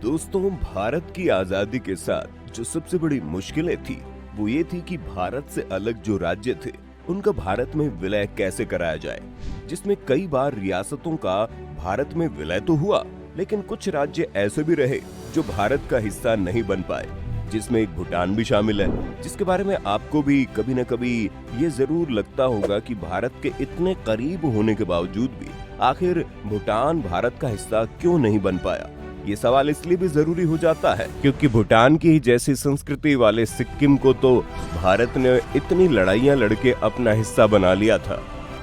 दोस्तों, भारत की आजादी के साथ जो सबसे बड़ी मुश्किलें थी वो ये थी कि भारत से अलग जो राज्य थे उनका भारत में विलय कैसे कराया जाए, जिसमें कई बार रियासतों का भारत में विलय तो हुआ, लेकिन कुछ राज्य ऐसे भी रहे जो भारत का हिस्सा नहीं बन पाए, जिसमें एक भूटान भी शामिल है, जिसके बारे में आपको भी कभी न कभी ये जरूर लगता होगा कि भारत के इतने करीब होने के बावजूद भी आखिर भूटान भारत का हिस्सा क्यों नहीं बन पाया। ये सवाल इसलिए भी जरूरी हो जाता है क्योंकि भूटान की जैसी संस्कृति वाले सिक्किम को तो भारत ने इतनी लड़ाइयां लड़के अपना हिस्सा बना लिया था,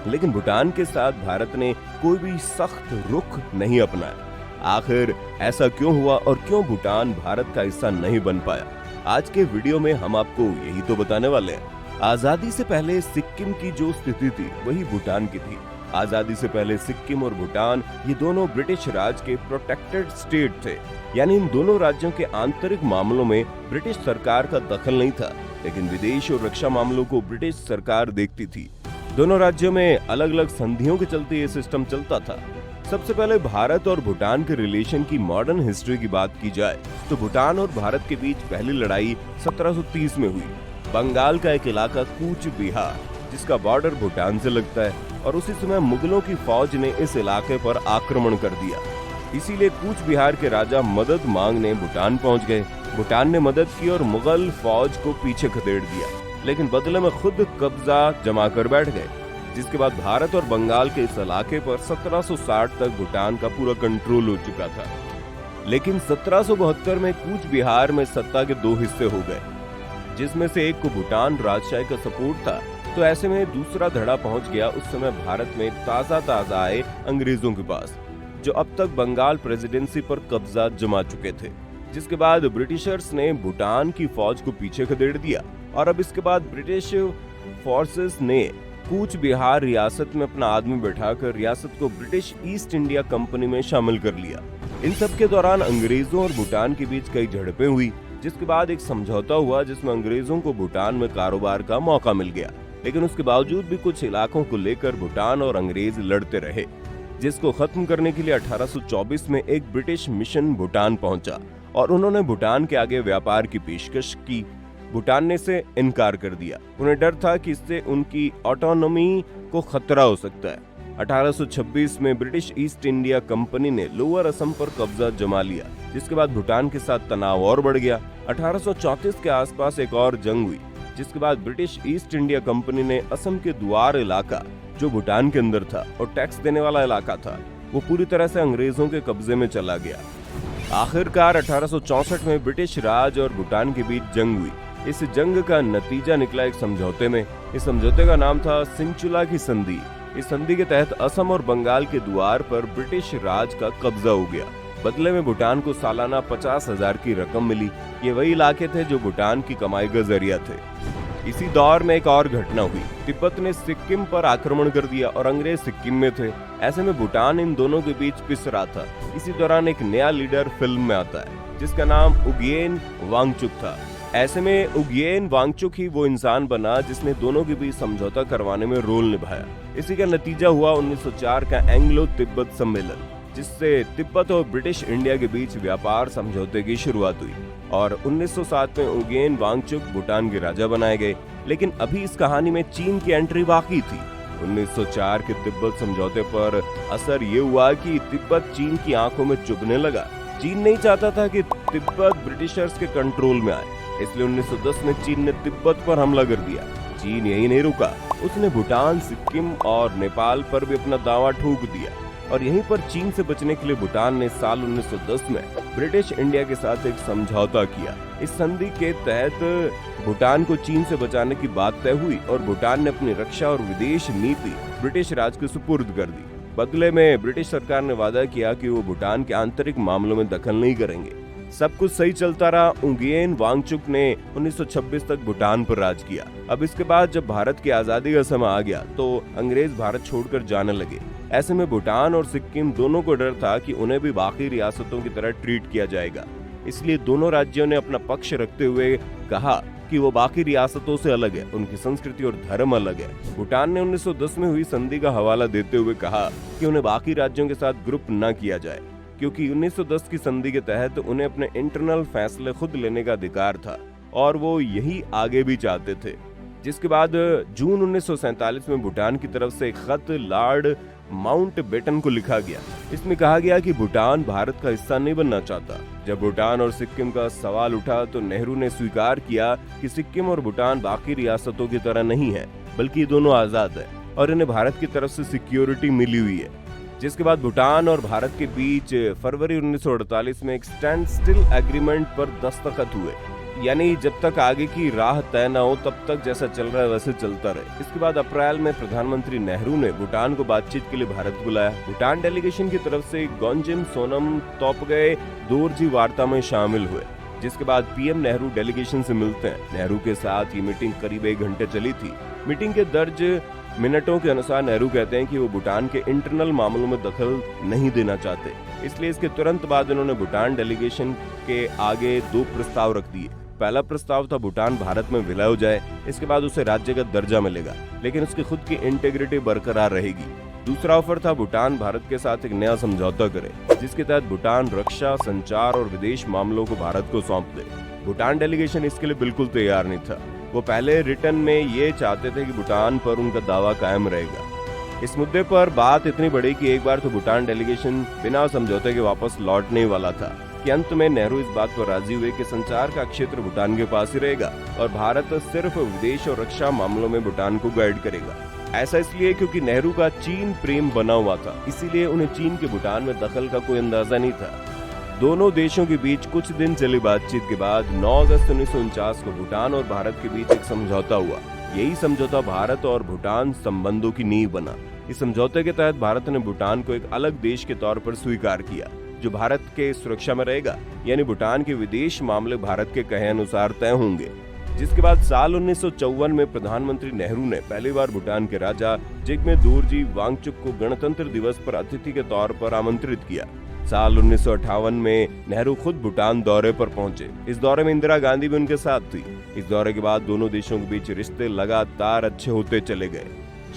लेकिन भूटान के साथ भारत ने कोई भी सख्त रुख नहीं अपनाया। आखिर ऐसा क्यों हुआ और क्यों भूटान भारत का हिस्सा नहीं बन पाया? आज के वीडियो में हम आपको यही तो बताने वाले हैं। आजादी से पहले सिक्किम की जो स्थिति थी वही भूटान की थी। आजादी से पहले सिक्किम और भूटान ये दोनों ब्रिटिश राज के प्रोटेक्टेड स्टेट थे, यानी इन दोनों राज्यों के आंतरिक मामलों में ब्रिटिश सरकार का दखल नहीं था, लेकिन विदेश और रक्षा मामलों को ब्रिटिश सरकार देखती थी। दोनों राज्यों में अलग अलग संधियों के चलते ये सिस्टम चलता था। सबसे पहले भारत और भूटान के रिलेशन की मॉडर्न हिस्ट्री की बात की जाए तो भूटान और भारत के बीच पहली लड़ाई 1730 में हुई। बंगाल का एक इलाका कूच बिहार, जिसका बॉर्डर भूटान से लगता है, और उसी समय मुगलों की फौज ने इस इलाके पर आक्रमण कर दिया। इसीलिए कूच बिहार के राजा मदद मांगने भूटान पहुंच गए। भूटान ने मदद की और मुगल फौज को पीछे खदेड़ दिया, लेकिन बदले में खुद कब्जा जमा कर बैठ गए। जिसके बाद भारत और बंगाल के इस इलाके पर 1760 तक भूटान का पूरा कंट्रोल हो चुका था। लेकिन 1772 में कूच बिहार में सत्ता के दो हिस्से हो गए, जिसमें से एक को भूटान राजशाही का सपोर्ट था, तो ऐसे में दूसरा धड़ा पहुंच गया उस समय भारत में ताजा आए अंग्रेजों के पास, जो अब तक बंगाल प्रेसिडेंसी पर कब्जा जमा चुके थे। जिसके बाद ब्रिटिशर्स ने भूटान की फौज को पीछे खदेड़ दिया और अब इसके बाद ब्रिटिश फोर्सेस ने कूच बिहार रियासत में अपना आदमी बैठाकर रियासत को ब्रिटिश ईस्ट इंडिया कंपनी में शामिल कर लिया। इन सब के दौरान अंग्रेजों और भूटान के बीच कई झड़पें हुई, जिसके बाद एक समझौता हुआ जिसमें अंग्रेजों को भूटान में कारोबार का मौका मिल गया। लेकिन उसके बावजूद भी कुछ इलाकों को लेकर भूटान और अंग्रेज लड़ते रहे, जिसको खत्म करने के लिए 1824 में एक ब्रिटिश मिशन भूटान पहुंचा और उन्होंने भूटान के आगे व्यापार की पेशकश की। भूटान ने इसे इनकार कर दिया। उन्हें डर था कि इससे उनकी ऑटोनॉमी को खतरा हो सकता है। 1826 में ब्रिटिश ईस्ट इंडिया कंपनी ने लोअर असम पर कब्जा जमा लिया, जिसके बाद भूटान के साथ तनाव और बढ़ गया। 1834 के आसपास एक और जंग हुई, जिसके बाद ब्रिटिश ईस्ट इंडिया कंपनी ने असम के द्वार इलाका, जो भूटान के अंदर था और टैक्स देने वाला इलाका था, वो पूरी तरह से अंग्रेजों के कब्जे में चला गया। आखिरकार 1864 में ब्रिटिश राज और भूटान के बीच जंग हुई। इस जंग का नतीजा निकला एक समझौते में। इस समझौते का नाम था सिंचुला की संधि। इस संधि के तहत असम और बंगाल के द्वार पर ब्रिटिश राज का कब्जा हो गया। बदले में भूटान को सालाना 50,000 की रकम मिली। ये वही इलाके थे जो भूटान की कमाई का जरिया थे। इसी दौर में एक और घटना हुई। तिब्बत ने सिक्किम पर आक्रमण कर दिया और अंग्रेज सिक्किम में थे। ऐसे में भूटान इन दोनों के बीच पिस रहा था। इसी दौरान एक नया लीडर फिल्म में आता है, जिसका नाम उगयेन वांगचुक था। ऐसे में उगयेन वांगचुक ही वो इंसान बना जिसने दोनों के बीच समझौता करवाने में रोल निभाया। इसी का नतीजा हुआ 1904 का एंग्लो तिब्बत सम्मेलन, जिससे तिब्बत और ब्रिटिश इंडिया के बीच व्यापार समझौते की शुरुआत हुई और 1907 में उगयेन वांगचुक भूटान के राजा बनाए गए। लेकिन अभी इस कहानी में चीन की एंट्री बाकी थी। 1904 के तिब्बत समझौते पर असर ये हुआ कि तिब्बत चीन की आंखों में चुभने लगा। चीन नहीं चाहता था कि तिब्बत ब्रिटिशर्स के कंट्रोल में आए, इसलिए 1910 में चीन ने तिब्बत पर हमला कर दिया। चीन यही नहीं रुका, उसने भूटान, सिक्किम और नेपाल पर भी अपना दावा ठोक दिया और यहीं पर चीन से बचने के लिए भूटान ने साल 1910 में ब्रिटिश इंडिया के साथ एक समझौता किया। इस संधि के तहत भूटान को चीन से बचाने की बात तय हुई और भूटान ने अपनी रक्षा और विदेश नीति ब्रिटिश राज के सुपुर्द कर दी। बदले में ब्रिटिश सरकार ने वादा किया कि वो भूटान के आंतरिक मामलों में दखल नहीं करेंगे। सब कुछ सही चलता रहा। उगयेन वांगचुक ने 1926 तक भूटान पर राज किया। अब इसके बाद जब भारत की आजादी का समय आ गया तो अंग्रेज भारत छोड़कर जाने लगे। ऐसे में भूटान और सिक्किम दोनों को डर था कि उन्हें भी बाकी रियासतों की तरह ट्रीट किया जाएगा। इसलिए दोनों राज्यों ने अपना पक्ष रखते हुए कहा कि वो बाकी रियासतों से अलग है, उनकी संस्कृति और धर्म अलग है। भूटान ने 1910 में हुई संधि का हवाला देते हुए कहा कि उन्हें बाकी राज्यों के साथ ग्रुप न किया जाए, क्योंकि 1910 की संधि के तहत उन्हें अपने इंटरनल फैसले खुद लेने का अधिकार था और वो यही आगे भी चाहते थे। जिसके बाद जून 1947 में भूटान की तरफ से एक खत लॉर्ड माउंटबेटन को लिखा गया। इसमें कहा गया कि भूटान भारत का हिस्सा नहीं बनना चाहता। जब भूटान और सिक्किम का सवाल उठा तो नेहरू ने स्वीकार किया कि सिक्किम और भूटान बाकी रियासतों की तरह नहीं है, बल्कि ये दोनों आजाद है और इन्हें भारत की तरफ से सिक्योरिटी मिली हुई है। जिसके बाद भूटान और भारत के बीच फरवरी 1948 में एक स्टैंड स्टिल एग्रीमेंट पर दस्तखत हुए, यानी जब तक आगे की राह तय न हो तब तक जैसा चल रहा है वैसे चलता रहे। इसके बाद अप्रैल में प्रधानमंत्री नेहरू ने भूटान को बातचीत के लिए भारत बुलाया। भूटान डेलीगेशन की तरफ से गोंजिम सोनम तोपगे दोरजी वार्ता में शामिल हुए। जिसके बाद पीएम नेहरू डेलीगेशन से मिलते हैं। नेहरू के साथ ये मीटिंग करीब 1 घंटे चली थी। मीटिंग के दर्ज मिनटों के अनुसार नेहरू कहते हैं कि वो भूटान के इंटरनल मामलों में दखल नहीं देना चाहते, इसलिए इसके तुरंत बाद उन्होंने भूटान डेलीगेशन के आगे 2 प्रस्ताव रख दिए। पहला प्रस्ताव था भूटान भारत में विलय हो जाए, इसके बाद उसे राज्यगत दर्जा मिलेगा लेकिन उसकी खुद की इंटेग्रिटी बरकरार रहेगी। दूसरा ऑफर था भूटान भारत के साथ एक नया समझौता करे, जिसके तहत भूटान रक्षा, संचार और विदेश मामलों को भारत को सौंप दे। भूटान डेलीगेशन इसके लिए बिल्कुल तैयार नहीं था। वो पहले रिटर्न में ये चाहते थे कि भूटान पर उनका दावा कायम रहेगा। इस मुद्दे पर बात इतनी बढ़ी कि एक बार तो भूटान डेलीगेशन बिना समझौते के वापस लौटने वाला था कि अंत में नेहरू इस बात पर राजी हुए कि संचार का क्षेत्र भूटान के पास ही रहेगा और भारत सिर्फ विदेश और रक्षा मामलों में भूटान को गाइड करेगा। ऐसा इसलिए क्योंकि नेहरू का चीन प्रेम बना हुआ था, इसीलिए उन्हें चीन के भूटान में दखल का कोई अंदाजा नहीं था। दोनों देशों के बीच कुछ दिन चली बातचीत के बाद 9 अगस्त 1949 को भूटान और भारत के बीच एक समझौता हुआ। यही समझौता भारत और भूटान संबंधों की नींव बना। इस समझौते के तहत भारत ने भूटान को एक अलग देश के तौर पर स्वीकार किया जो भारत के सुरक्षा में रहेगा, यानी भूटान के विदेश मामले भारत के कहे अनुसार तय होंगे। जिसके बाद साल 1954 में प्रधानमंत्री नेहरू ने पहली बार भूटान के राजा जिग्मे दोरजी वांगचुक को गणतंत्र दिवस पर अतिथि के तौर पर आमंत्रित किया। साल 1958 में नेहरू खुद भूटान दौरे पर पहुंचे। इस दौरे में इंदिरा गांधी भी उनके साथ थी। इस दौरे के बाद दोनों देशों के बीच रिश्ते लगातार अच्छे होते चले गए।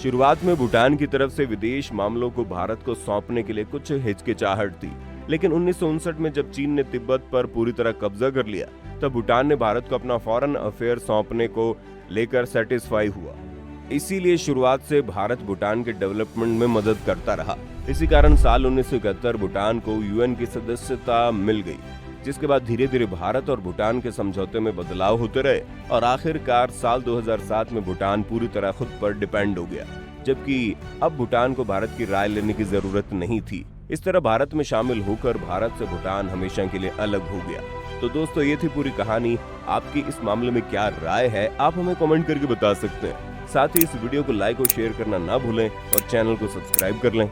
शुरुआत में भूटान की तरफ से विदेश मामलों को भारत को सौंपने के लिए कुछ हिचकिचाहट थी, लेकिन 1959 में जब चीन ने तिब्बत पर पूरी तरह कब्जा कर लिया तब भूटान ने भारत को अपना फॉरेन अफेयर सौंपने को लेकर सेटिस्फाई हुआ। इसीलिए शुरुआत से भारत भूटान के डेवलपमेंट में मदद करता रहा। इसी कारण साल 1971 भूटान को यूएन की सदस्यता मिल गई, जिसके बाद धीरे धीरे भारत और भूटान के समझौते में बदलाव होते रहे और आखिरकार साल 2007 में भूटान पूरी तरह खुद पर डिपेंड हो गया, जबकि अब भूटान को भारत की राय लेने की जरूरत नहीं थी। इस तरह भारत में शामिल होकर भारत से भूटान हमेशा के लिए अलग हो गया। तो दोस्तों, ये थी पूरी कहानी। आपकी इस मामले में क्या राय है, आप हमें कमेंट करके बता सकते हैं। साथ ही इस वीडियो को लाइक और शेयर करना ना भूलें और चैनल को सब्सक्राइब कर लें।